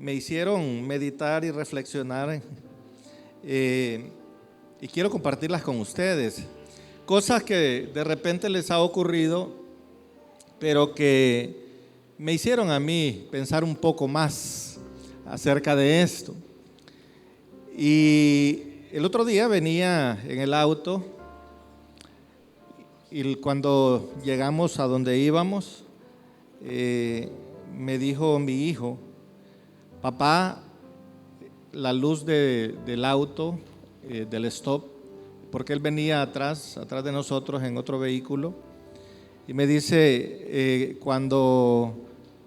me hicieron meditar y reflexionar y quiero compartirlas con ustedes. Cosas que de repente les ha ocurrido, pero que me hicieron a mí pensar un poco más acerca de esto. Y el otro día venía en el auto y cuando llegamos a donde íbamos, me dijo mi hijo: papá, la luz del auto, del stop, porque él venía atrás de nosotros en otro vehículo, y me dice, cuando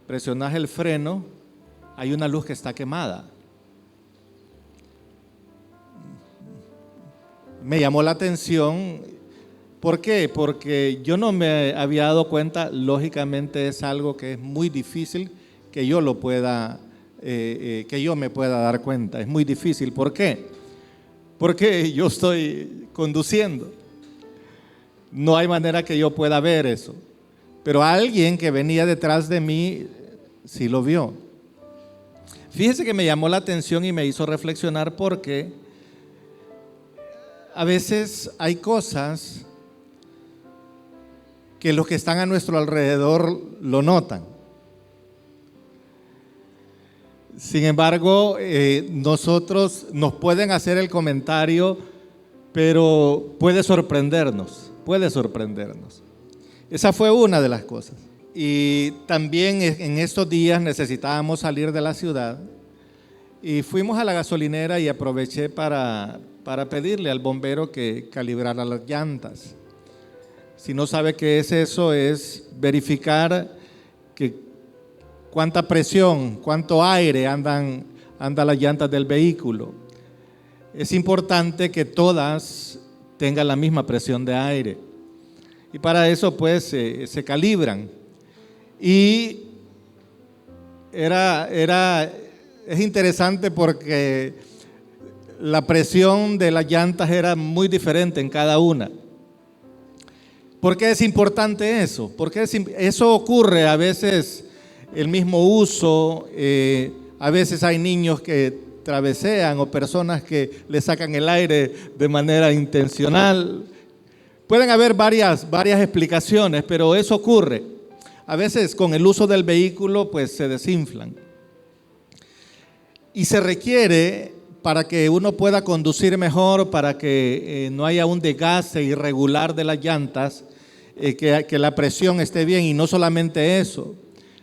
presionas el freno, hay una luz que está quemada. Me llamó la atención. ¿Por qué? Porque yo no me había dado cuenta. Lógicamente es algo que es muy difícil que yo lo pueda, que yo me pueda dar cuenta. Es muy difícil. ¿Por qué? Porque yo estoy conduciendo. No hay manera que yo pueda ver eso. Pero alguien que venía detrás de mí sí lo vio. Fíjese que me llamó la atención y me hizo reflexionar porque a veces hay cosas que los que están a nuestro alrededor lo notan. Sin embargo, nosotros nos pueden hacer el comentario, pero puede sorprendernos. Esa fue una de las cosas. Y también en estos días necesitábamos salir de la ciudad y fuimos a la gasolinera y aproveché para pedirle al bombero que calibrara las llantas. Si no sabe qué es eso, es verificar cuánta presión, cuánto aire anda las llantas del vehículo. Es importante que todas tengan la misma presión de aire. Y para eso pues se calibran. Y es interesante porque la presión de las llantas era muy diferente en cada una. ¿Por qué es importante eso? Porque eso ocurre a veces el mismo uso, a veces hay niños que travesean o personas que le sacan el aire de manera intencional. Pueden haber varias explicaciones, pero eso ocurre. A veces con el uso del vehículo pues se desinflan. Y se requiere, para que uno pueda conducir mejor, para que no haya un desgaste irregular de las llantas, que la presión esté bien, y no solamente eso,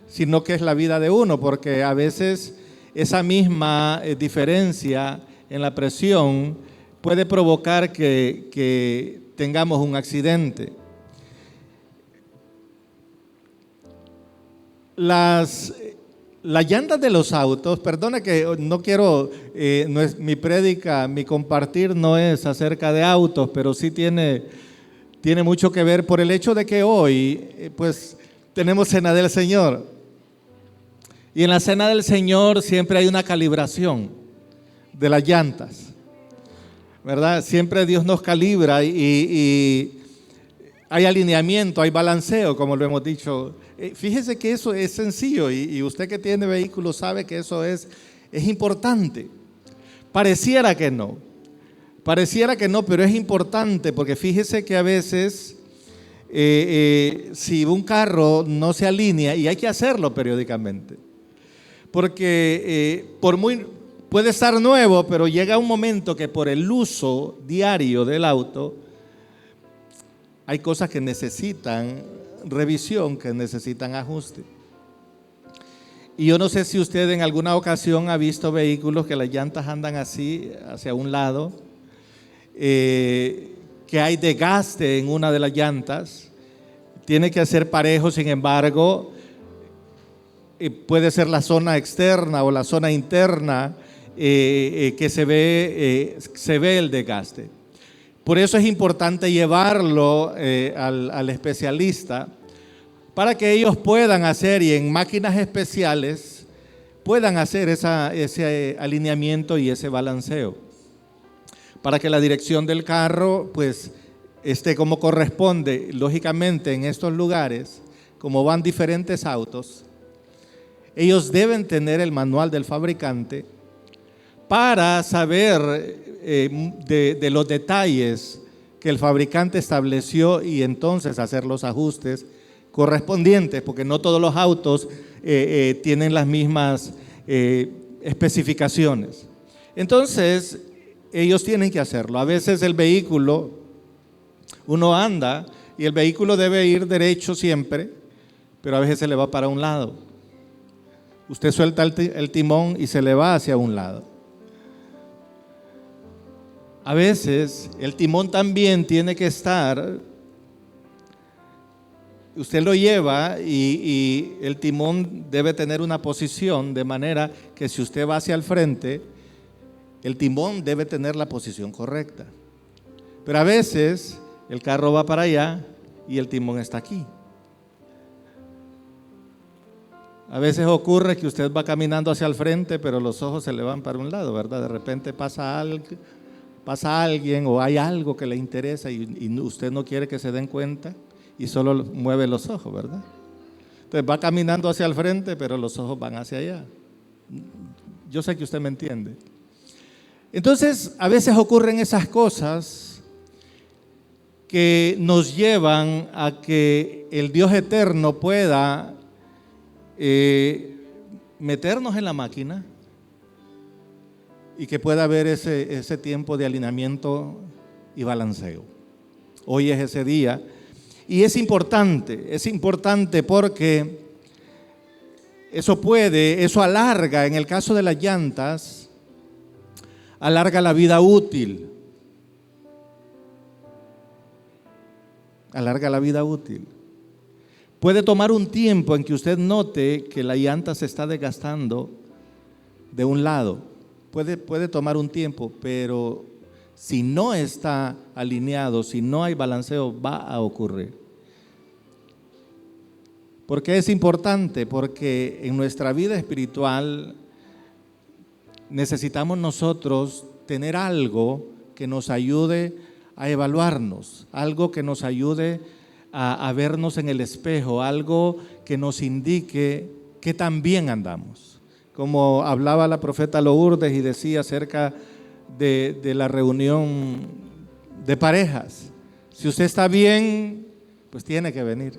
sino que es la vida de uno, porque a veces esa misma diferencia en la presión puede provocar que tengamos un accidente. Las llantas de los autos, perdone que no quiero, no es mi prédica, mi compartir no es acerca de autos, pero sí tiene mucho que ver por el hecho de que hoy pues tenemos Cena del Señor. Y en la Cena del Señor siempre hay una calibración de las llantas, ¿verdad? Siempre Dios nos calibra y hay alineamiento, hay balanceo, como lo hemos dicho. Fíjese que eso es sencillo y usted que tiene vehículos sabe que eso es importante. Pareciera que no, pero es importante porque fíjese que a veces si un carro no se alinea, y hay que hacerlo periódicamente, porque puede estar nuevo, pero llega un momento que por el uso diario del auto hay cosas que necesitan revisión, que necesitan ajuste. Y yo no sé si usted en alguna ocasión ha visto vehículos que las llantas andan así, hacia un lado, que hay desgaste en una de las llantas, tiene que ser parejo. Sin embargo, puede ser la zona externa o la zona interna que se ve el desgaste. Por eso es importante llevarlo al especialista para que ellos puedan hacer, y en máquinas especiales puedan hacer ese alineamiento y ese balanceo, para que la dirección del carro pues esté como corresponde. Lógicamente en estos lugares, como van diferentes autos, ellos deben tener el manual del fabricante para saber de los detalles que el fabricante estableció y entonces hacer los ajustes correspondientes, porque no todos los autos tienen las mismas especificaciones. Entonces, ellos tienen que hacerlo. A veces el vehículo, uno anda y el vehículo debe ir derecho siempre, pero a veces se le va para un lado. Usted suelta el timón y se le va hacia un lado. A veces el timón también tiene que estar, usted lo lleva y el timón debe tener una posición de manera que si usted va hacia el frente, el timón debe tener la posición correcta. Pero a veces el carro va para allá y el timón está aquí. A veces ocurre que usted va caminando hacia el frente, pero los ojos se le van para un lado, ¿verdad? De repente pasa alguien o hay algo que le interesa y usted no quiere que se den cuenta y solo mueve los ojos, ¿verdad? Entonces va caminando hacia el frente, pero los ojos van hacia allá. Yo sé que usted me entiende. Entonces, a veces ocurren esas cosas que nos llevan a que el Dios eterno pueda meternos en la máquina y que pueda haber ese tiempo de alineamiento y balanceo. Hoy es ese día y es importante porque eso alarga, en el caso de las llantas, alarga la vida útil. Alarga la vida útil. Puede tomar un tiempo en que usted note que la llanta se está desgastando de un lado. Puede tomar un tiempo, pero si no está alineado, si no hay balanceo, va a ocurrir. ¿Por qué es importante? Porque en nuestra vida espiritual necesitamos nosotros tener algo que nos ayude a evaluarnos, algo que nos ayude a vernos en el espejo, algo que nos indique que tan bien andamos. Como hablaba la profeta Lourdes y decía acerca de la reunión de parejas. Si usted está bien, pues tiene que venir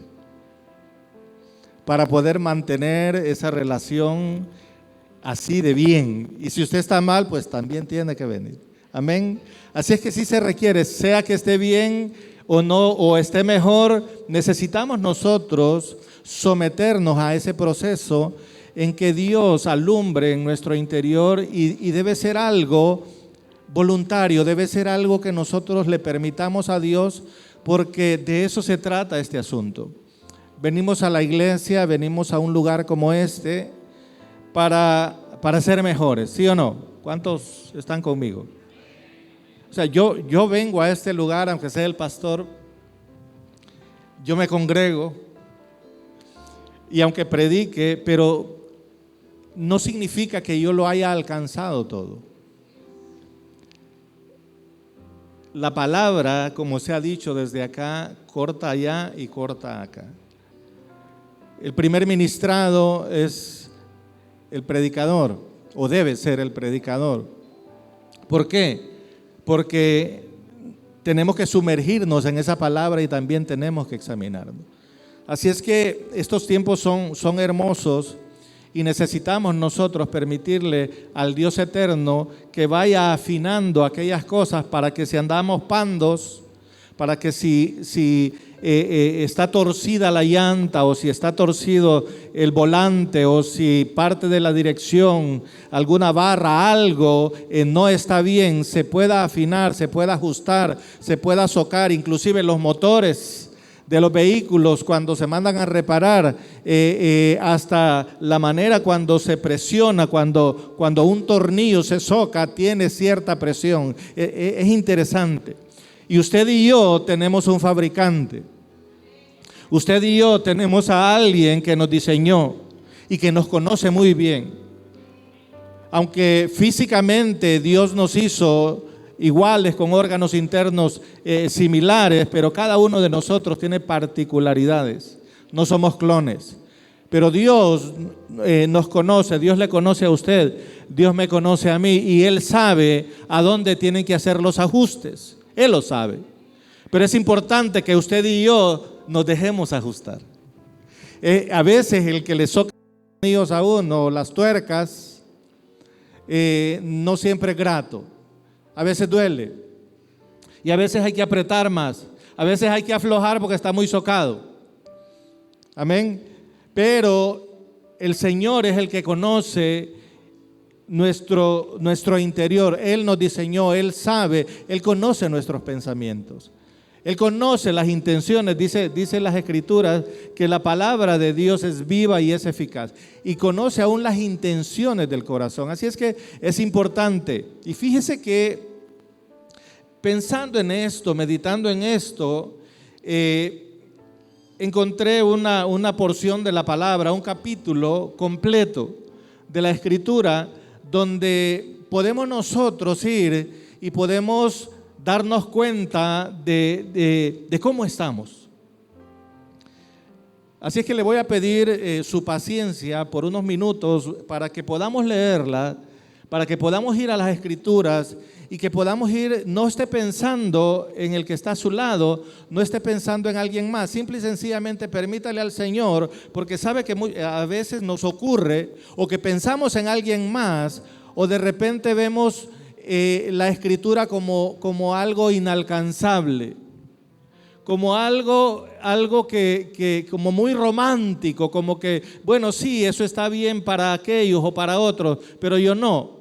para poder mantener esa relación así de bien. Y si usted está mal, pues también tiene que venir. Amén. Así es que sí se requiere, sea que esté bien o no, o esté mejor, necesitamos nosotros someternos a ese proceso en que Dios alumbre en nuestro interior y debe ser algo voluntario, debe ser algo que nosotros le permitamos a Dios, porque de eso se trata este asunto. Venimos a la iglesia, venimos a un lugar como este para ser mejores, ¿sí o no? ¿Cuántos están conmigo? O sea, yo vengo a este lugar, aunque sea el pastor, yo me congrego y aunque predique, pero no significa que yo lo haya alcanzado todo. La palabra, como se ha dicho desde acá, corta allá y corta acá. El primer ministrado es el predicador, o debe ser el predicador. ¿Por qué? Porque tenemos que sumergirnos en esa palabra y también tenemos que examinarnos. Así es que estos tiempos son hermosos y necesitamos nosotros permitirle al Dios eterno que vaya afinando aquellas cosas para que si andamos pandos, para que si está torcida la llanta o si está torcido el volante o si parte de la dirección, alguna barra, algo no está bien, se pueda afinar, se pueda ajustar, se pueda socar, inclusive los motores de los vehículos cuando se mandan a reparar, hasta la manera cuando se presiona, cuando un tornillo se soca, tiene cierta presión. Es interesante. Y usted y yo tenemos un fabricante. Usted y yo tenemos a alguien que nos diseñó y que nos conoce muy bien. Aunque físicamente Dios nos hizo iguales, con órganos internos similares, pero cada uno de nosotros tiene particularidades. No somos clones. pero Dios nos conoce, Dios le conoce a usted, Dios me conoce a mí y Él sabe a dónde tienen que hacer los ajustes. Él lo sabe. Pero es importante que usted y yo nos dejemos ajustar. A veces el que le soca los anillos a uno, las tuercas, no siempre es grato. A veces duele. Y a veces hay que apretar más. A veces hay que aflojar porque está muy socado. Amén. Pero el Señor es el que conoce nuestro interior. Él nos diseñó, Él sabe, Él conoce nuestros pensamientos. Él conoce las intenciones, dice las Escrituras que la palabra de Dios es viva y es eficaz. Y conoce aún las intenciones del corazón. Así es que es importante. Y fíjese que pensando en esto, meditando en esto, encontré una porción de la palabra, un capítulo completo de la Escritura, donde podemos nosotros ir y podemos darnos cuenta de cómo estamos. Así es que le voy a pedir su paciencia por unos minutos para que podamos leerla, para que podamos ir a las Escrituras y que podamos ir, no esté pensando en el que está a su lado, no esté pensando en alguien más, simple y sencillamente permítale al Señor, porque sabe que a veces nos ocurre o que pensamos en alguien más o de repente vemos la Escritura como algo inalcanzable, como algo que como muy romántico, como que, bueno, sí, eso está bien para aquellos o para otros, pero yo no.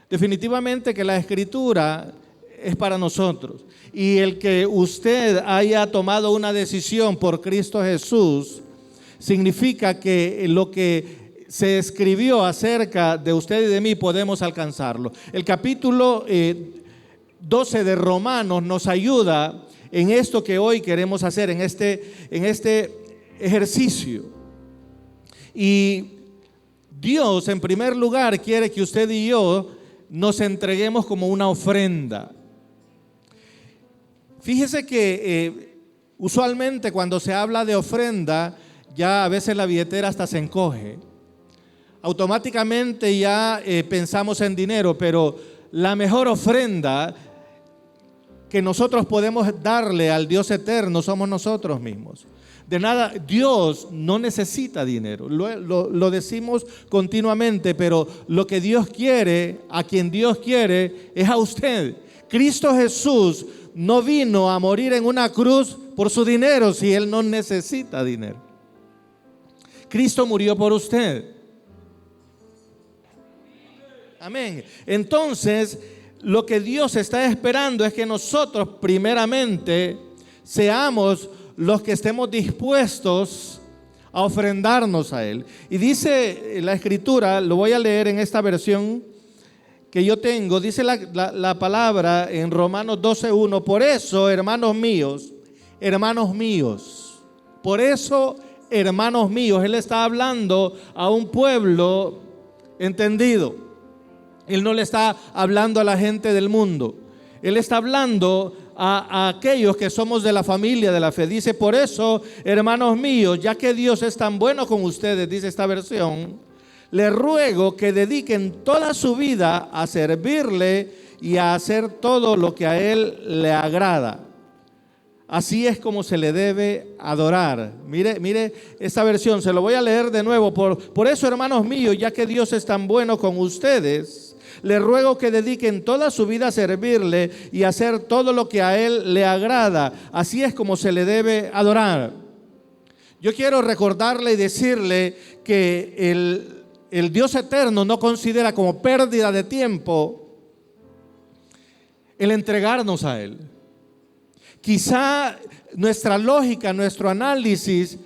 Definitivamente que la Escritura es para nosotros. Y el que usted haya tomado una decisión por Cristo Jesús, significa que lo que se escribió acerca de usted y de mí podemos alcanzarlo. El capítulo 12 de Romanos nos ayuda en esto que hoy queremos hacer, en este ejercicio. Y Dios, en primer lugar, quiere que usted y yo nos entreguemos como una ofrenda. Fíjese que usualmente cuando se habla de ofrenda, ya a veces la billetera hasta se encoge. Automáticamente ya pensamos en dinero, pero la mejor ofrenda que nosotros podemos darle al Dios eterno somos nosotros mismos. De nada, Dios no necesita dinero, lo decimos continuamente, pero lo que Dios quiere, a quien Dios quiere, es a usted. Cristo Jesús no vino a morir en una cruz por su dinero si Él no necesita dinero. Cristo murió por usted. Amén. Entonces, lo que Dios está esperando es que nosotros primeramente seamos los que estemos dispuestos a ofrendarnos a Él. Y dice la Escritura, lo voy a leer en esta versión que yo tengo, dice la palabra en Romanos 12:1, por eso, hermanos míos, por eso, hermanos míos, Él está hablando a un pueblo entendido. Él no le está hablando a la gente del mundo. Él está hablando a aquellos que somos de la familia de la fe. Dice, por eso, hermanos míos, ya que Dios es tan bueno con ustedes, dice esta versión, les ruego que dediquen toda su vida a servirle y a hacer todo lo que a Él le agrada. Así es como se le debe adorar. Mire esta versión, se lo voy a leer de nuevo. Por eso, hermanos míos, ya que Dios es tan bueno con ustedes, les ruego que dediquen toda su vida a servirle y a hacer todo lo que a Él le agrada. Así es como se le debe adorar. Yo quiero recordarle y decirle que el Dios eterno no considera como pérdida de tiempo el entregarnos a Él. Quizá nuestra lógica, nuestro análisis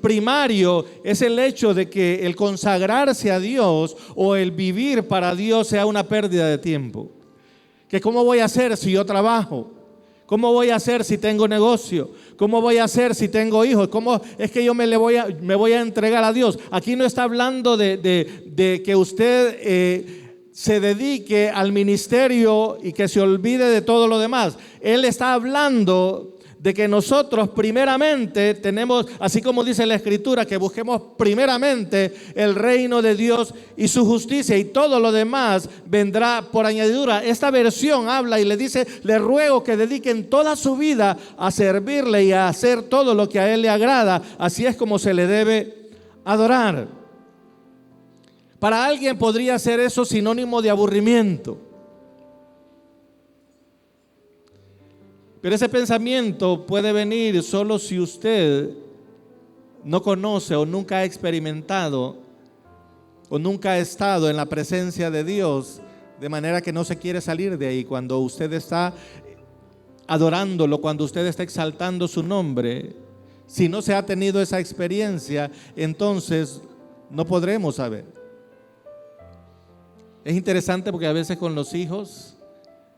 primario es el hecho de que el consagrarse a Dios o el vivir para Dios sea una pérdida de tiempo. Que ¿cómo voy a hacer si yo trabajo? ¿Cómo voy a hacer si tengo negocio? ¿Cómo voy a hacer si tengo hijos? ¿Cómo es que yo me voy a entregar a Dios? Aquí no está hablando de que usted se dedique al ministerio y que se olvide de todo lo demás. Él está hablando de que nosotros primeramente tenemos, así como dice la Escritura, que busquemos primeramente el reino de Dios y su justicia, y todo lo demás vendrá por añadidura. Esta versión habla y le dice: les ruego que dediquen toda su vida a servirle y a hacer todo lo que a Él le agrada. Así es como se le debe adorar. Para alguien podría ser eso sinónimo de aburrimiento. Pero ese pensamiento puede venir solo si usted no conoce o nunca ha experimentado o nunca ha estado en la presencia de Dios, de manera que no se quiere salir de ahí. Cuando usted está adorándolo, cuando usted está exaltando su nombre, si no se ha tenido esa experiencia, entonces no podremos saber. Es interesante porque a veces con los hijos,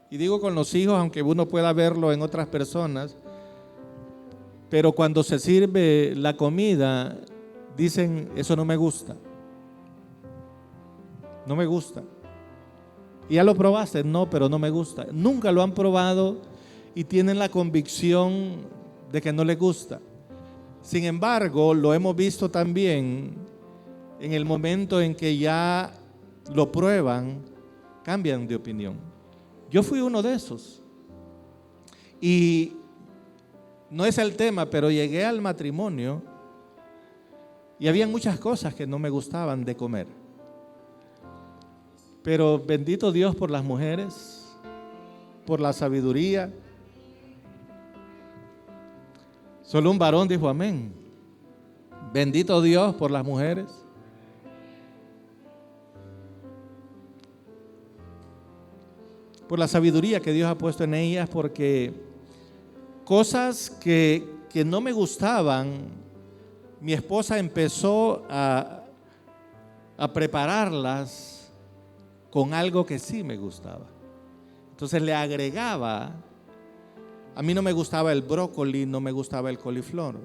y digo con los hijos, aunque uno pueda verlo en otras personas, pero cuando se sirve la comida, dicen: eso no me gusta. No me gusta. ¿Y ya lo probaste? No, pero no me gusta. Nunca lo han probado y tienen la convicción de que no les gusta. Sin embargo, lo hemos visto también en el momento en que ya lo prueban, cambian de opinión. Yo fui uno de esos. Y no es el tema, pero llegué al matrimonio y había muchas cosas que no me gustaban de comer. Pero bendito Dios por las mujeres, por la sabiduría. Solo un varón dijo amén. Bendito Dios por las mujeres. Por la sabiduría que Dios ha puesto en ellas, porque cosas que no me gustaban, mi esposa empezó a prepararlas con algo que sí me gustaba. Entonces le agregaba. A mí no me gustaba el brócoli, no me gustaba el coliflor.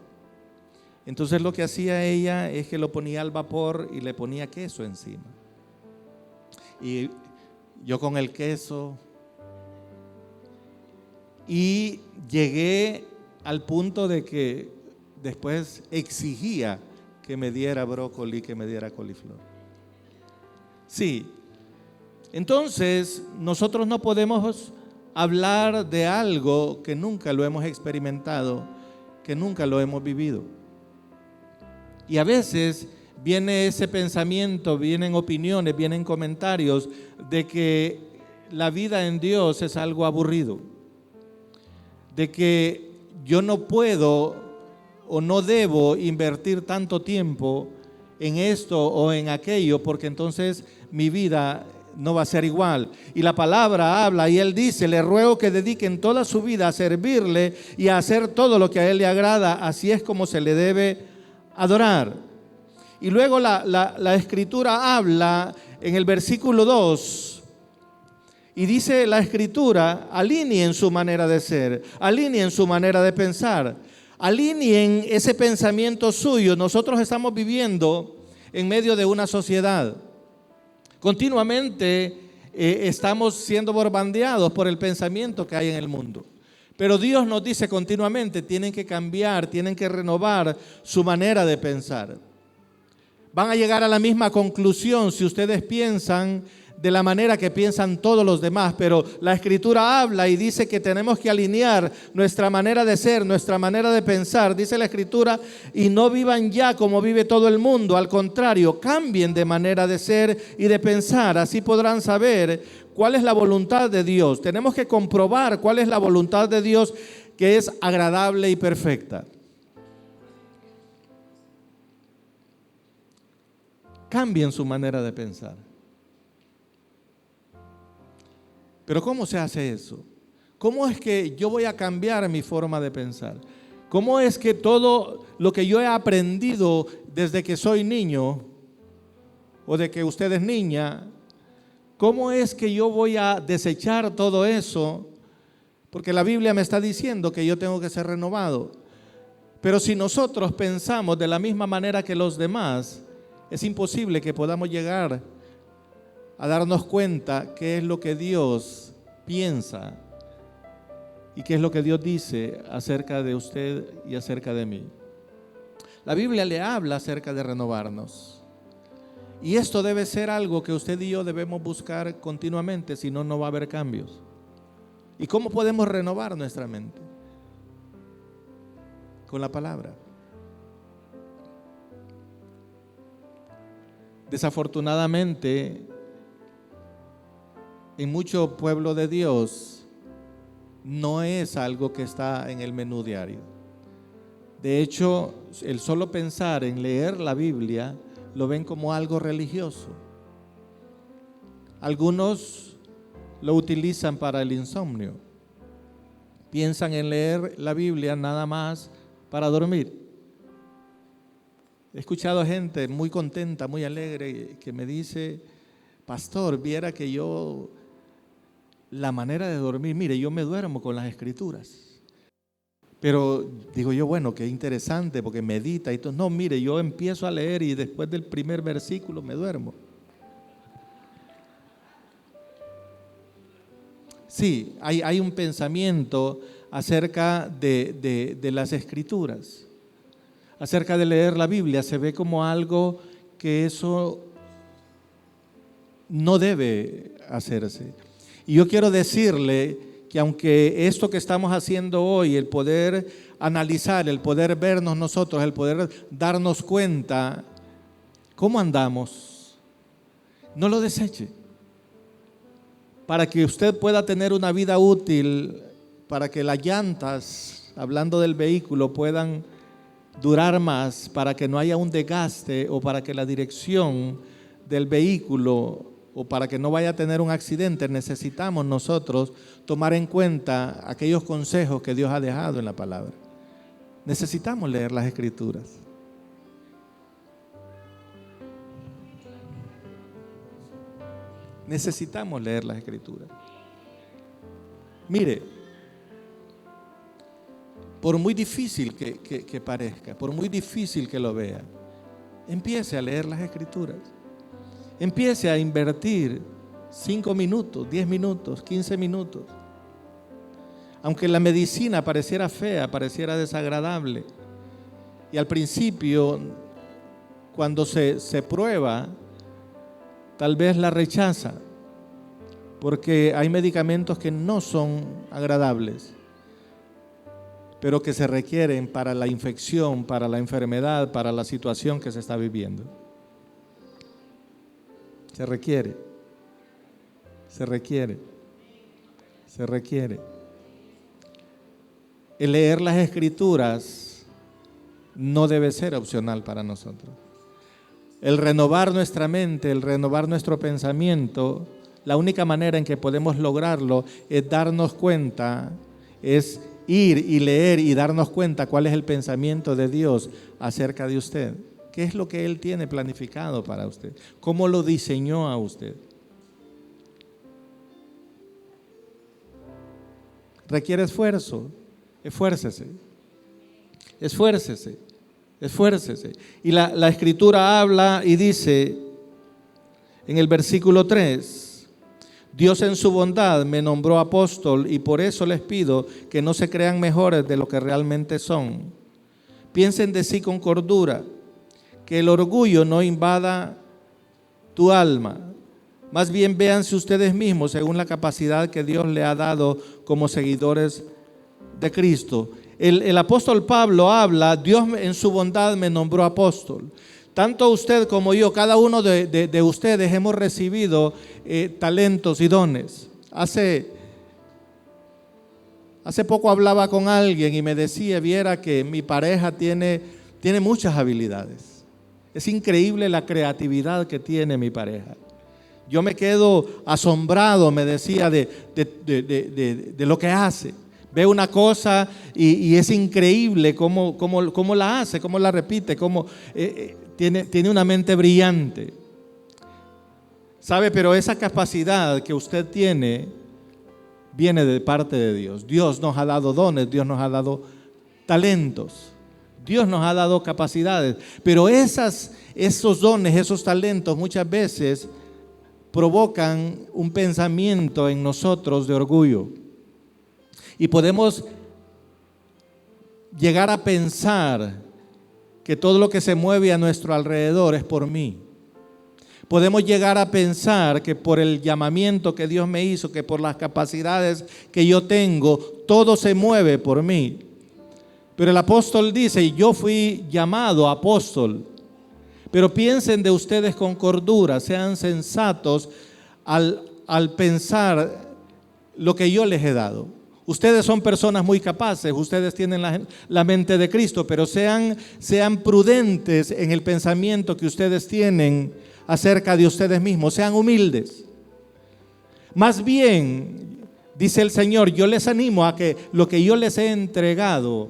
Entonces lo que hacía ella es que lo ponía al vapor y le ponía queso encima. Y yo con el queso. Y llegué al punto de que después exigía que me diera brócoli, que me diera coliflor. Sí. Entonces, nosotros no podemos hablar de algo que nunca lo hemos experimentado, que nunca lo hemos vivido. Y a veces viene ese pensamiento, vienen opiniones, vienen comentarios de que la vida en Dios es algo aburrido, de que yo no puedo o no debo invertir tanto tiempo en esto o en aquello, porque entonces mi vida no va a ser igual. Y la palabra habla y Él dice: les ruego que dediquen toda su vida a servirle y a hacer todo lo que a Él le agrada. Así es como se le debe adorar. Y luego la Escritura habla en el versículo 2 y dice la Escritura: alineen su manera de ser, alineen su manera de pensar, alineen ese pensamiento suyo. Nosotros estamos viviendo en medio de una sociedad. Continuamente estamos siendo bombardeados por el pensamiento que hay en el mundo. Pero Dios nos dice continuamente: tienen que cambiar, tienen que renovar su manera de pensar. Van a llegar a la misma conclusión si ustedes piensan de la manera que piensan todos los demás, pero la Escritura habla y dice que tenemos que alinear nuestra manera de ser, nuestra manera de pensar. Dice la Escritura: y no vivan ya como vive todo el mundo, al contrario, cambien de manera de ser y de pensar. Así podrán saber cuál es la voluntad de Dios. Tenemos que comprobar cuál es la voluntad de Dios, que es agradable y perfecta. Cambien su manera de pensar. Pero ¿cómo se hace eso? ¿Cómo es que yo voy a cambiar mi forma de pensar? ¿Cómo es que todo lo que yo he aprendido desde que soy niño, o de que usted es niña, cómo es que yo voy a desechar todo eso? Porque la Biblia me está diciendo que yo tengo que ser renovado. Pero si nosotros pensamos de la misma manera que los demás, es imposible que podamos llegar a darnos cuenta qué es lo que Dios piensa ¿Y qué es lo que Dios dice acerca de usted y acerca de mí? La Biblia le habla acerca de renovarnos. Y esto debe ser algo que usted y yo debemos buscar continuamente, si no, no va a haber cambios. ¿Y cómo podemos renovar nuestra mente? Con la palabra. Desafortunadamente, en mucho pueblo de Dios no es algo que está en el menú diario. De hecho, el solo pensar en leer la Biblia lo ven como algo religioso. Algunos lo utilizan para el insomnio. Piensan en leer la Biblia nada más para dormir. He escuchado gente muy contenta, muy alegre, que me dice: pastor, viera que yo, la manera de dormir, mire, yo me duermo con las escrituras. Pero digo yo, bueno, qué interesante, porque medita y todo. No, mire, yo empiezo a leer y después del primer versículo me duermo. Sí, hay un pensamiento acerca de las escrituras, acerca de leer la Biblia. Se ve como algo que eso no debe hacerse. Y yo quiero decirle que aunque esto que estamos haciendo hoy, el poder analizar, el poder vernos nosotros, el poder darnos cuenta cómo andamos, no lo deseche. Para que usted pueda tener una vida útil, para que las llantas, hablando del vehículo, puedan durar más, para que no haya un desgaste, o para que la dirección del vehículo, o para que no vaya a tener un accidente, necesitamos nosotros tomar en cuenta aquellos consejos que Dios ha dejado en la palabra. Necesitamos leer las escrituras. Necesitamos leer las escrituras. Mire, por muy difícil que parezca, por muy difícil que lo vea, empiece a leer las escrituras. Empiece a invertir 5 minutos, 10 minutos, 15 minutos. Aunque la medicina pareciera fea, pareciera desagradable, y al principio, cuando se prueba, tal vez la rechaza, porque hay medicamentos que no son agradables, pero que se requieren para la infección, para la enfermedad, para la situación que se está viviendo. Se requiere. El leer las escrituras no debe ser opcional para nosotros. El renovar nuestra mente, el renovar nuestro pensamiento, la única manera en que podemos lograrlo es darnos cuenta, es ir y leer y darnos cuenta cuál es el pensamiento de Dios acerca de usted. ¿Qué es lo que Él tiene planificado para usted? ¿Cómo lo diseñó a usted? Requiere esfuerzo. Esfuércese. Y la Escritura habla y dice en el versículo 3: Dios en su bondad me nombró apóstol, y por eso les pido que no se crean mejores de lo que realmente son. Piensen de sí con cordura, que el orgullo no invada tu alma. Más bien véanse ustedes mismos según la capacidad que Dios le ha dado como seguidores de Cristo. El apóstol Pablo habla: Dios en su bondad me nombró apóstol. Tanto usted como yo, cada uno de ustedes hemos recibido talentos y dones. Hace poco hablaba con alguien y me decía: viera que mi pareja tiene muchas habilidades. Es increíble la creatividad que tiene mi pareja. Yo me quedo asombrado, me decía, de lo que hace. Ve una cosa y es increíble cómo la hace, cómo la repite, cómo tiene una mente brillante. ¿Sabe? Pero esa capacidad que usted tiene viene de parte de Dios. Dios nos ha dado dones, Dios nos ha dado talentos. Dios nos ha dado capacidades, pero esos dones, esos talentos muchas veces provocan un pensamiento en nosotros de orgullo. Y podemos llegar a pensar que todo lo que se mueve a nuestro alrededor es por mí. Podemos llegar a pensar que por el llamamiento que Dios me hizo, que por las capacidades que yo tengo, todo se mueve por mí. Pero el apóstol dice, yo fui llamado apóstol, pero piensen de ustedes con cordura, sean sensatos al pensar lo que yo les he dado. Ustedes son personas muy capaces, ustedes tienen la mente de Cristo, pero sean prudentes en el pensamiento que ustedes tienen acerca de ustedes mismos, sean humildes. Más bien, dice el Señor, yo les animo a que lo que yo les he entregado,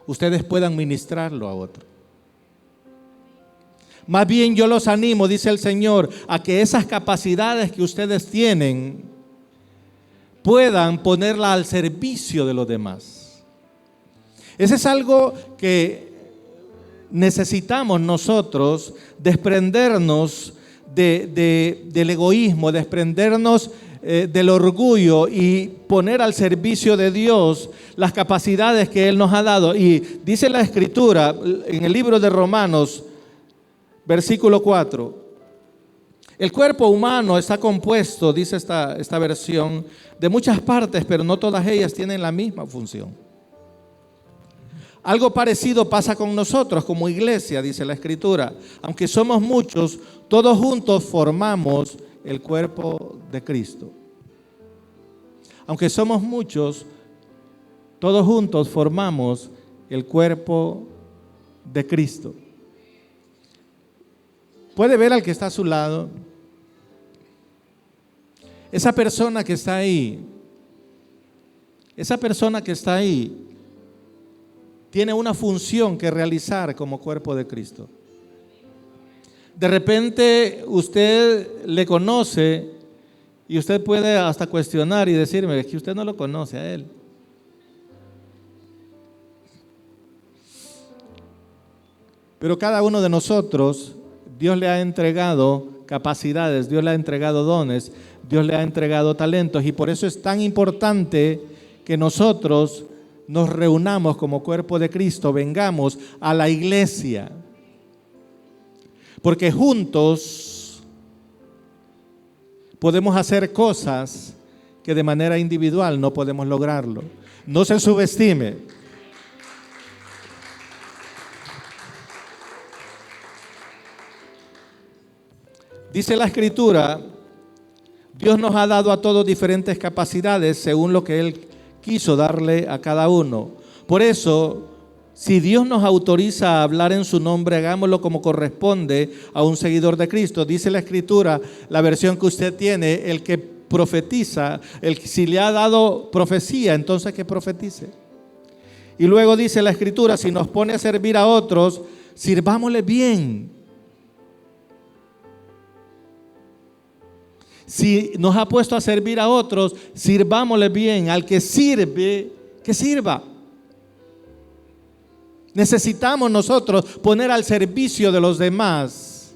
ustedes puedan ministrarlo a otros. Más bien yo los animo, dice el Señor, a que esas capacidades que ustedes tienen puedan ponerla al servicio de los demás. Ese es algo que necesitamos nosotros, desprendernos del egoísmo, desprendernos del orgullo y poner al servicio de Dios las capacidades que Él nos ha dado. Y dice la Escritura en el libro de Romanos, versículo 4, el cuerpo humano está compuesto, dice esta versión, de muchas partes, pero no todas ellas tienen la misma función. Algo parecido pasa con nosotros como iglesia, dice la Escritura. Aunque somos muchos, todos juntos formamos el cuerpo de Cristo. Aunque somos muchos, todos juntos formamos el cuerpo de Cristo. Puede ver al que está a su lado. Esa persona que está ahí, tiene una función que realizar como cuerpo de Cristo. De repente usted le conoce y usted puede hasta cuestionar y decirme que usted no lo conoce a él. Pero cada uno de nosotros, Dios le ha entregado capacidades, Dios le ha entregado dones, Dios le ha entregado talentos, y por eso es tan importante que nosotros nos reunamos como cuerpo de Cristo, vengamos a la iglesia, porque juntos podemos hacer cosas que de manera individual no podemos lograrlo. No se subestime. Dice la Escritura, Dios nos ha dado a todos diferentes capacidades según lo que Él quiso darle a cada uno. Por eso, si Dios nos autoriza a hablar en su nombre, hagámoslo como corresponde a un seguidor de Cristo. Dice la Escritura, la versión que usted tiene, el que profetiza, si le ha dado profecía, entonces que profetice. Y luego dice la Escritura, si nos pone a servir a otros, sirvámosle bien. Si nos ha puesto a servir a otros, sirvámosle bien. Al que sirve, que sirva. Necesitamos nosotros poner al servicio de los demás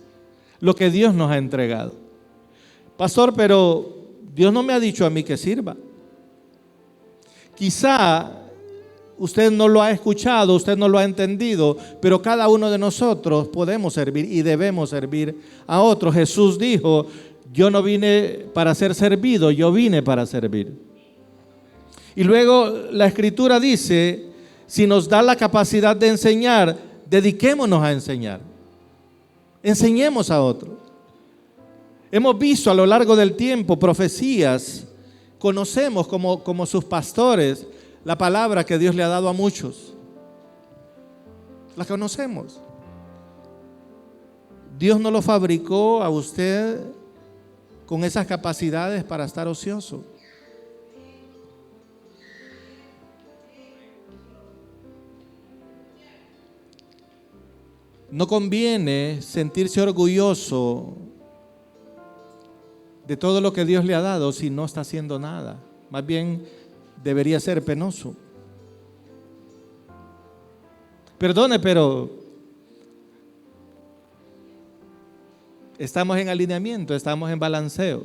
lo que Dios nos ha entregado. Pastor, pero Dios no me ha dicho a mí que sirva. Quizá usted no lo ha escuchado, usted no lo ha entendido, pero cada uno de nosotros podemos servir y debemos servir a otros. Jesús dijo, yo no vine para ser servido, yo vine para servir. Y luego la Escritura dice, si nos da la capacidad de enseñar, dediquémonos a enseñar. Enseñemos a otros. Hemos visto a lo largo del tiempo profecías, conocemos como sus pastores la palabra que Dios le ha dado a muchos. La conocemos. Dios no lo fabricó a usted con esas capacidades para estar ocioso. No conviene sentirse orgulloso de todo lo que Dios le ha dado si no está haciendo nada. Más bien debería ser penoso. Perdone, pero estamos en alineamiento, estamos en balanceo.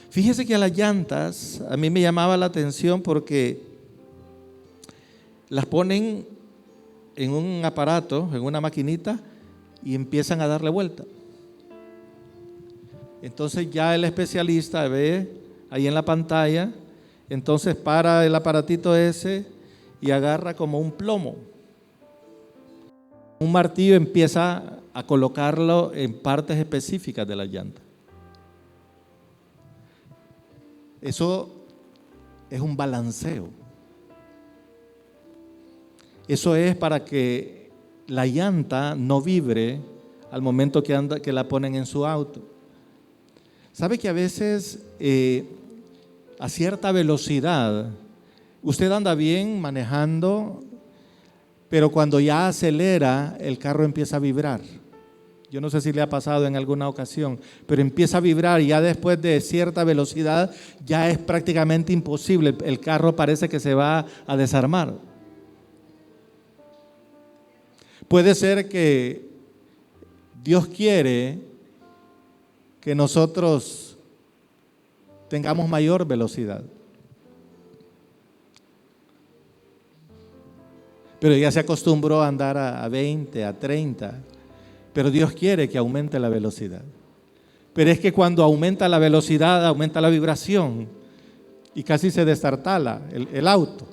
Fíjese que a las llantas a mí me llamaba la atención porque las ponen en un aparato, en una maquinita, y empiezan a darle vuelta. Entonces ya el especialista ve ahí en la pantalla, entonces para el aparatito ese y agarra como un plomo. Un martillo, empieza a colocarlo en partes específicas de la llanta. Eso es un balanceo. Eso es para que la llanta no vibre al momento que la ponen en su auto. ¿Sabe que a veces a cierta velocidad usted anda bien manejando, pero cuando ya acelera el carro empieza a vibrar? Yo no sé si le ha pasado en alguna ocasión, pero empieza a vibrar y ya después de cierta velocidad ya es prácticamente imposible. El carro parece que se va a desarmar. Puede ser que Dios quiere que nosotros tengamos mayor velocidad, pero ya se acostumbró a andar a 20, a 30, pero Dios quiere que aumente la velocidad. Pero es que cuando aumenta la velocidad, aumenta la vibración y casi se destartala el auto.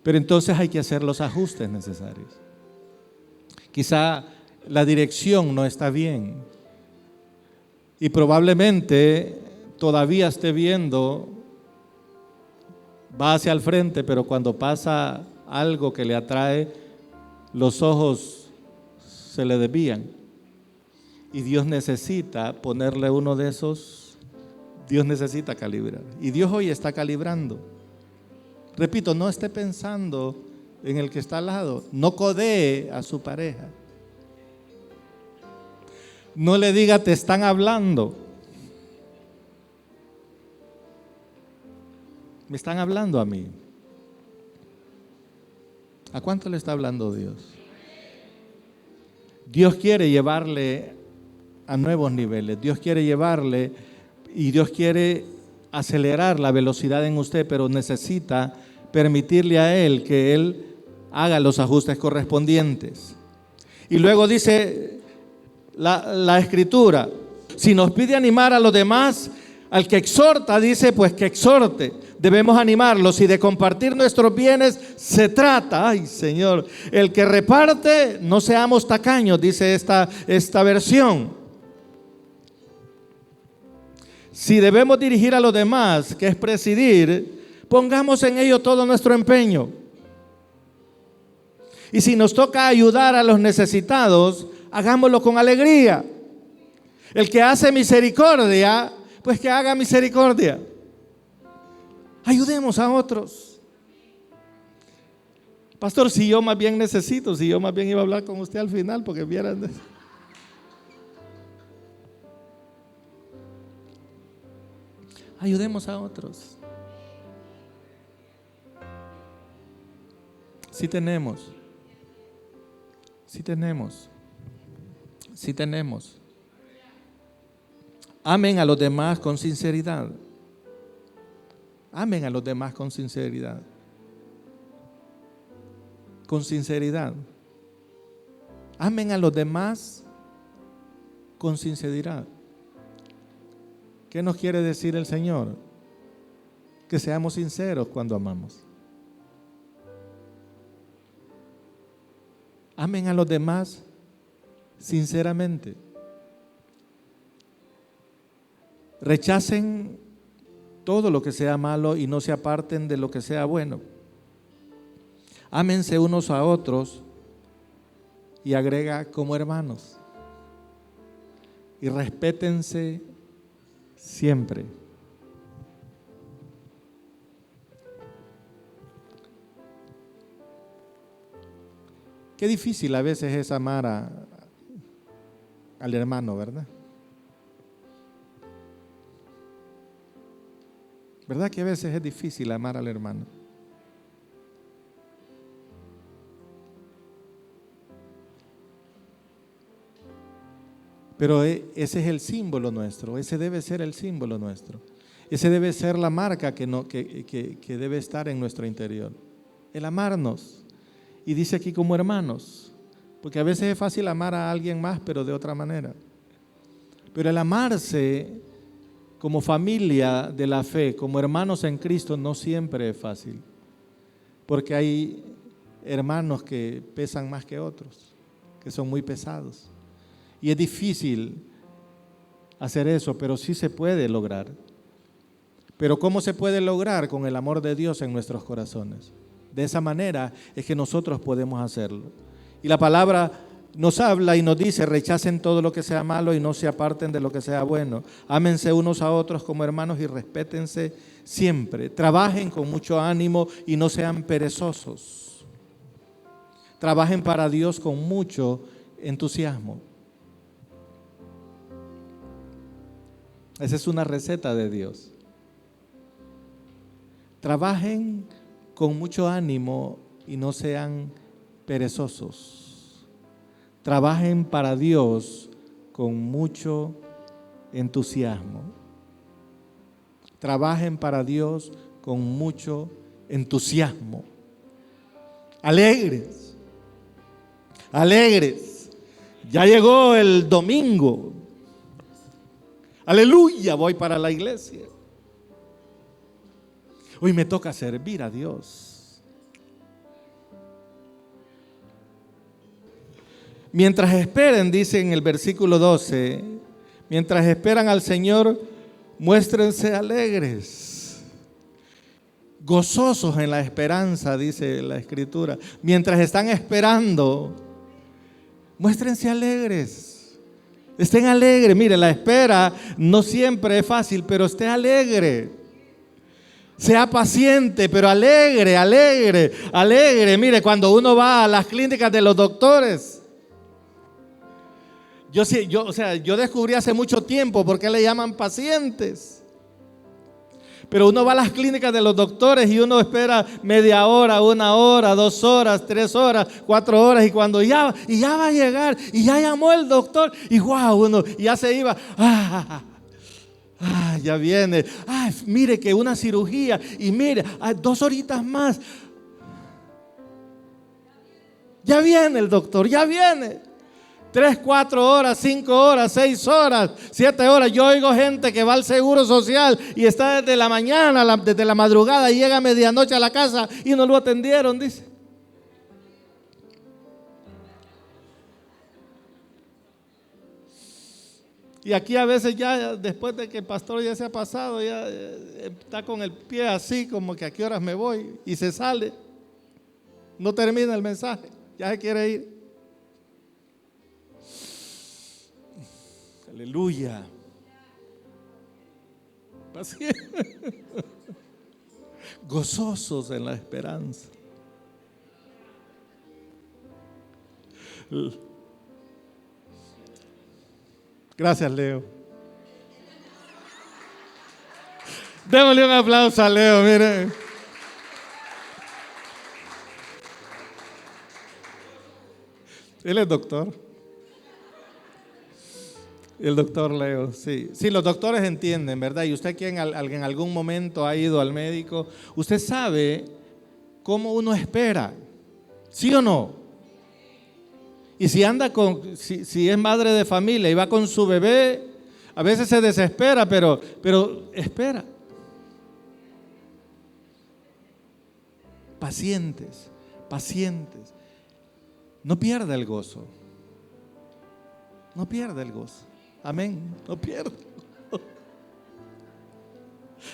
Pero entonces hay que hacer los ajustes necesarios. Quizá la dirección no está bien y probablemente todavía esté viendo, va hacia el frente, pero cuando pasa algo que le atrae, los ojos se le desvían. Y Dios necesita ponerle uno de esos, Dios necesita calibrar. Y Dios hoy está calibrando. Repito, no esté pensando en el que está al lado, no codee a su pareja. No le diga, te están hablando. Me están hablando a mí. ¿A cuánto le está hablando Dios? Dios quiere llevarle a nuevos niveles. Dios quiere llevarle y Dios quiere acelerar la velocidad en usted, pero necesita permitirle a Él que Él haga los ajustes correspondientes. Y luego dice la Escritura, si nos pide animar a los demás, al que exhorta, dice, pues que exhorte. Debemos animarlos y de compartir nuestros bienes se trata. Ay, Señor, el que reparte, no seamos tacaños, dice esta versión. Si debemos dirigir a los demás, que es presidir, pongamos en ello todo nuestro empeño. Y si nos toca ayudar a los necesitados, hagámoslo con alegría. El que hace misericordia, pues que haga misericordia. Ayudemos a otros. Pastor, si yo más bien necesito, si yo más bien iba a hablar con usted al final, porque vieran. Ayudemos a otros. Sí tenemos. Amen a los demás con sinceridad. Amen a los demás con sinceridad. Con sinceridad. Amen a los demás con sinceridad. ¿Qué nos quiere decir el Señor? Que seamos sinceros cuando amamos. Amen a los demás sinceramente. Rechacen todo lo que sea malo y no se aparten de lo que sea bueno. Ámense unos a otros y agrega como hermanos. Y respétense siempre. Qué difícil a veces es amar al hermano, ¿verdad? ¿Verdad que a veces es difícil amar al hermano? Pero ese es el símbolo nuestro, ese debe ser el símbolo nuestro. Ese debe ser la marca que debe estar en nuestro interior. El amarnos. Y dice aquí como hermanos, porque a veces es fácil amar a alguien más, pero de otra manera. Pero el amarse como familia de la fe, como hermanos en Cristo, no siempre es fácil. Porque hay hermanos que pesan más que otros, que son muy pesados. Y es difícil hacer eso, pero sí se puede lograr. Pero ¿cómo se puede lograr? Con el amor de Dios en nuestros corazones. De esa manera es que nosotros podemos hacerlo. Y la palabra nos habla y nos dice: rechacen todo lo que sea malo y no se aparten de lo que sea bueno. Ámense unos a otros como hermanos y respétense siempre. Trabajen con mucho ánimo y no sean perezosos. Trabajen para Dios con mucho entusiasmo. Esa es una receta de Dios. Trabajen con mucho ánimo y no sean perezosos. Trabajen para Dios con mucho entusiasmo. Trabajen para Dios con mucho entusiasmo. Alegres. Alegres. Ya llegó el domingo. Aleluya, voy para la iglesia. Hoy me toca servir a Dios. Mientras esperen, dice en el versículo 12, mientras esperan al Señor, muéstrense alegres, gozosos en la esperanza, dice la Escritura. Mientras están esperando, muéstrense alegres, estén alegres. Mire, la espera no siempre es fácil, pero esté alegre. Sea paciente, pero alegre, alegre, alegre. Mire, cuando uno va a las clínicas de los doctores, yo descubrí hace mucho tiempo por qué le llaman pacientes. Pero uno va a las clínicas de los doctores y uno espera media hora, 1 hora, 2 horas, 3 horas, 4 horas, y cuando ya va a llegar y ya llamó el doctor y wow, uno ya se iba. Ya viene. Mire que una cirugía y mire, 2 horitas más. Ya viene el doctor, ya viene. 3, 4 horas, 5 horas, 6 horas, 7 horas. Yo oigo gente que va al Seguro Social y está desde la mañana, desde la madrugada, y llega a medianoche a la casa y no lo atendieron, dice. Y aquí a veces ya, después de que el pastor ya se ha pasado, ya está con el pie así, como que a qué horas me voy, y se sale. No termina el mensaje, ya se quiere ir. Aleluya. Gozosos en la esperanza. Gracias, Leo. Démosle un aplauso a Leo, mire. Él es doctor. El doctor Leo, sí. Sí, los doctores entienden, ¿verdad? Y usted que en algún momento ha ido al médico, usted sabe cómo uno espera, ¿sí o no? Y si anda si es madre de familia y va con su bebé, a veces se desespera, pero espera. Pacientes, pacientes. No pierda el gozo. No pierda el gozo. Amén. No pierda.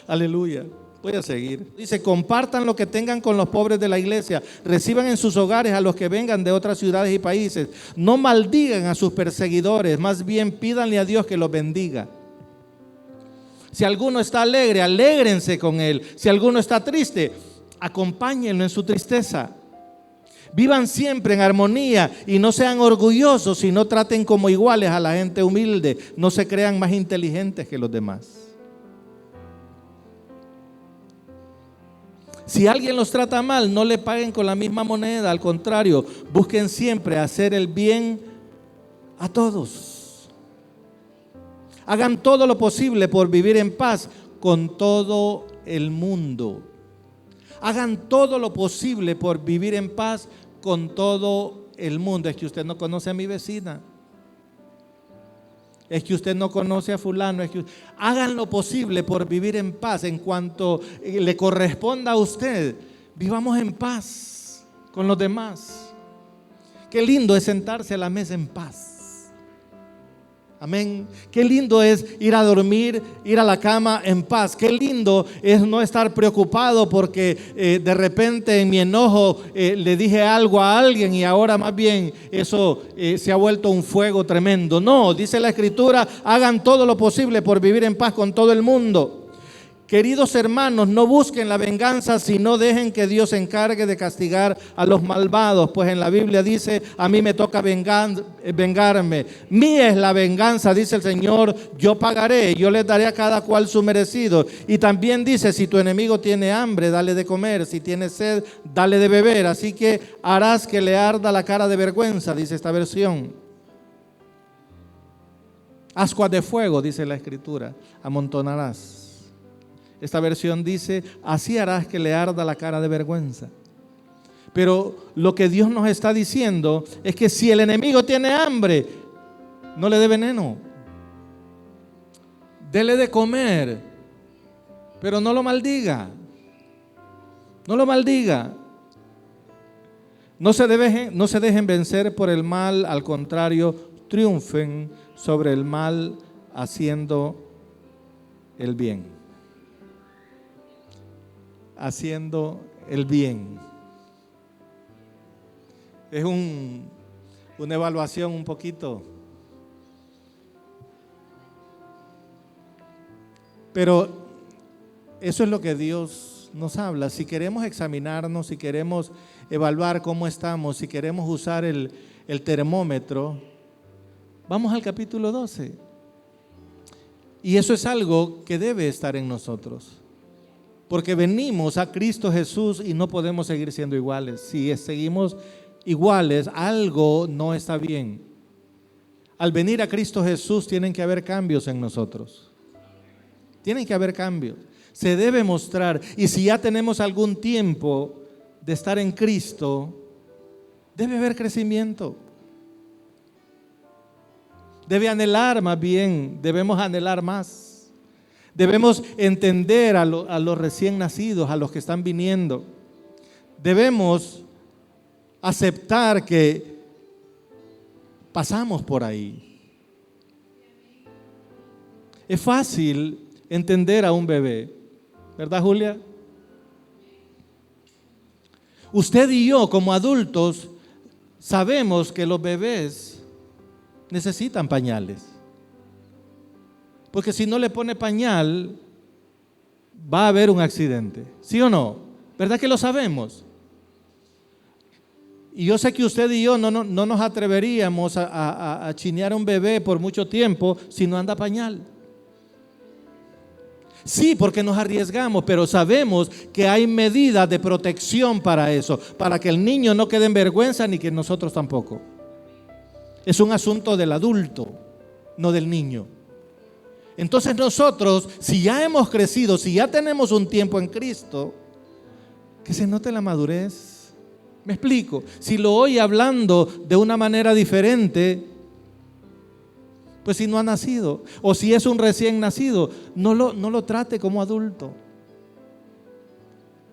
Aleluya. Voy a seguir. Dice: compartan lo que tengan con los pobres de la iglesia. Reciban en sus hogares a los que vengan de otras ciudades y países. No maldigan a sus perseguidores. Más bien pídanle a Dios que los bendiga. Si alguno está alegre, alégrense con él. Si alguno está triste, acompáñenlo en su tristeza. Vivan siempre en armonía y no sean orgullosos, sino traten como iguales a la gente humilde. No se crean más inteligentes que los demás. Si alguien los trata mal, no le paguen con la misma moneda. Al contrario, busquen siempre hacer el bien a todos. Hagan todo lo posible por vivir en paz con todo el mundo. Hagan todo lo posible por vivir en paz con todo el mundo. Es que usted no conoce a mi vecina. Es que usted no conoce a fulano. Hagan lo posible por vivir en paz en cuanto le corresponda a usted. Vivamos en paz con los demás. Qué lindo es sentarse a la mesa en paz. Amén. Qué lindo es ir a dormir, ir a la cama en paz. Qué lindo es no estar preocupado porque de repente en mi enojo le dije algo a alguien y ahora más bien eso se ha vuelto un fuego tremendo. No, dice la Escritura, hagan todo lo posible por vivir en paz con todo el mundo. Queridos hermanos, no busquen la venganza, sino dejen que Dios se encargue de castigar a los malvados. Pues en la Biblia dice, a mí me toca vengarme. Mía es la venganza, dice el Señor, yo pagaré, yo les daré a cada cual su merecido. Y también dice, si tu enemigo tiene hambre, dale de comer, si tiene sed, dale de beber. Así que harás que le arda la cara de vergüenza, dice esta versión. Ascuas de fuego, dice la Escritura, amontonarás. Esta versión dice, así harás que le arda la cara de vergüenza. Pero lo que Dios nos está diciendo es que si el enemigo tiene hambre, no le dé veneno. Dele de comer, pero no lo maldiga. No lo maldiga. No se dejen vencer por el mal, al contrario, triunfen sobre el mal haciendo el bien. Haciendo el bien. Es una evaluación un poquito. Pero eso es lo que Dios nos habla. Si queremos examinarnos, si queremos evaluar cómo estamos, si queremos usar el termómetro, vamos al capítulo 12. Y eso es algo que debe estar en nosotros. Porque venimos a Cristo Jesús y no podemos seguir siendo iguales. Si seguimos iguales, algo no está bien. Al venir a Cristo Jesús tienen que haber cambios en nosotros. Tienen que haber cambios. Se debe mostrar. Y si ya tenemos algún tiempo de estar en Cristo, debe haber crecimiento. Debe anhelar más bien, debemos anhelar más. Debemos entender a los recién nacidos, a los que están viniendo. Debemos aceptar que pasamos por ahí. Es fácil entender a un bebé, ¿verdad, Julia? Usted y yo, como adultos, sabemos que los bebés necesitan pañales. Porque si no le pone pañal, va a haber un accidente. ¿Sí o no? ¿Verdad que lo sabemos? Y yo sé que usted y yo no nos atreveríamos a chinear a un bebé por mucho tiempo si no anda pañal. Sí, porque nos arriesgamos, pero sabemos que hay medidas de protección para eso, para que el niño no quede en vergüenza ni que nosotros tampoco. Es un asunto del adulto, no del niño. Entonces nosotros, si ya hemos crecido, si ya tenemos un tiempo en Cristo, que se note la madurez. ¿Me explico? Si lo oye hablando de una manera diferente, pues si no ha nacido, o si es un recién nacido, no lo trate como adulto.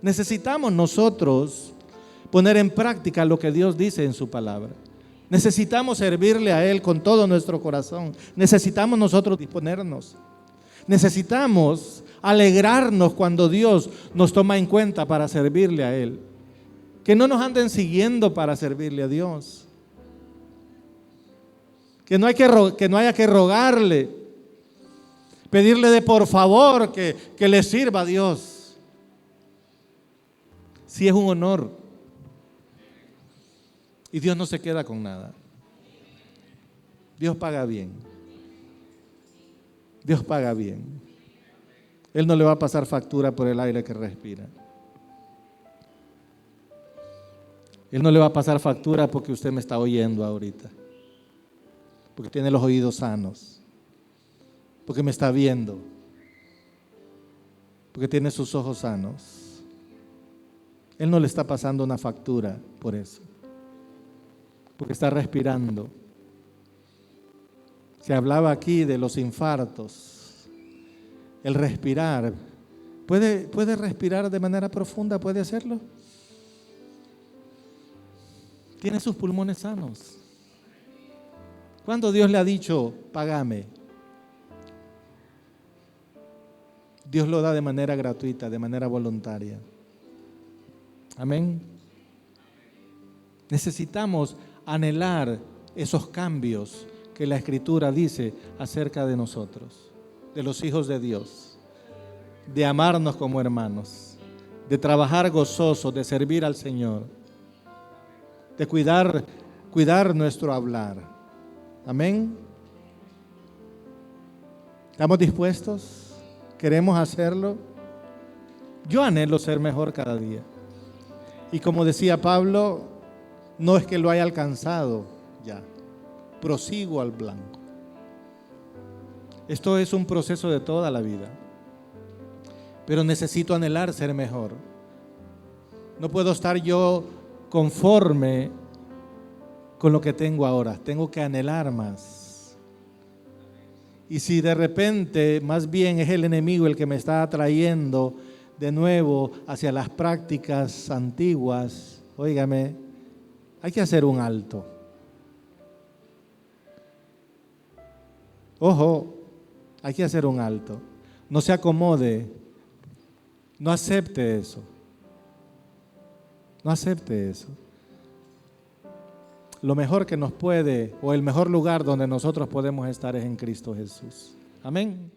Necesitamos nosotros poner en práctica lo que Dios dice en su palabra. Necesitamos servirle a Él con todo nuestro corazón. Necesitamos nosotros disponernos. Necesitamos alegrarnos cuando Dios nos toma en cuenta para servirle a Él. Que no nos anden siguiendo para servirle a Dios. Que no haya que rogarle, pedirle de por favor que le sirva a Dios. Sí, es un honor. Y Dios no se queda con nada. Dios paga bien. Dios paga bien. Él no le va a pasar factura por el aire que respira. Él no le va a pasar factura porque usted me está oyendo ahorita. Porque tiene los oídos sanos. porque me está viendo, porque tiene sus ojos sanos. Él no le está pasando una factura por eso, porque está respirando. Se hablaba aquí de los infartos, el respirar. ¿Puede respirar de manera profunda? ¿Puede hacerlo? Tiene sus pulmones sanos. ¿Cuándo Dios le ha dicho, págame? Dios lo da de manera gratuita, de manera voluntaria. Amén. Necesitamos anhelar esos cambios que la Escritura dice acerca de nosotros, de los hijos de Dios, de amarnos como hermanos, de trabajar gozosos, de servir al Señor, de cuidar nuestro hablar. Amén. ¿Estamos dispuestos? ¿Queremos hacerlo? Yo anhelo ser mejor cada día. Y como decía Pablo, no es que lo haya alcanzado ya, prosigo al blanco. Esto es un proceso de toda la vida, pero necesito anhelar ser mejor. No puedo estar yo conforme con lo que tengo ahora, tengo que anhelar más. Y si de repente más bien es el enemigo el que me está atrayendo de nuevo hacia las prácticas antiguas, óigame, hay que hacer un alto. Ojo, hay que hacer un alto. No se acomode, no acepte eso. No acepte eso. Lo mejor que nos puede, o el mejor lugar donde nosotros podemos estar es en Cristo Jesús. Amén.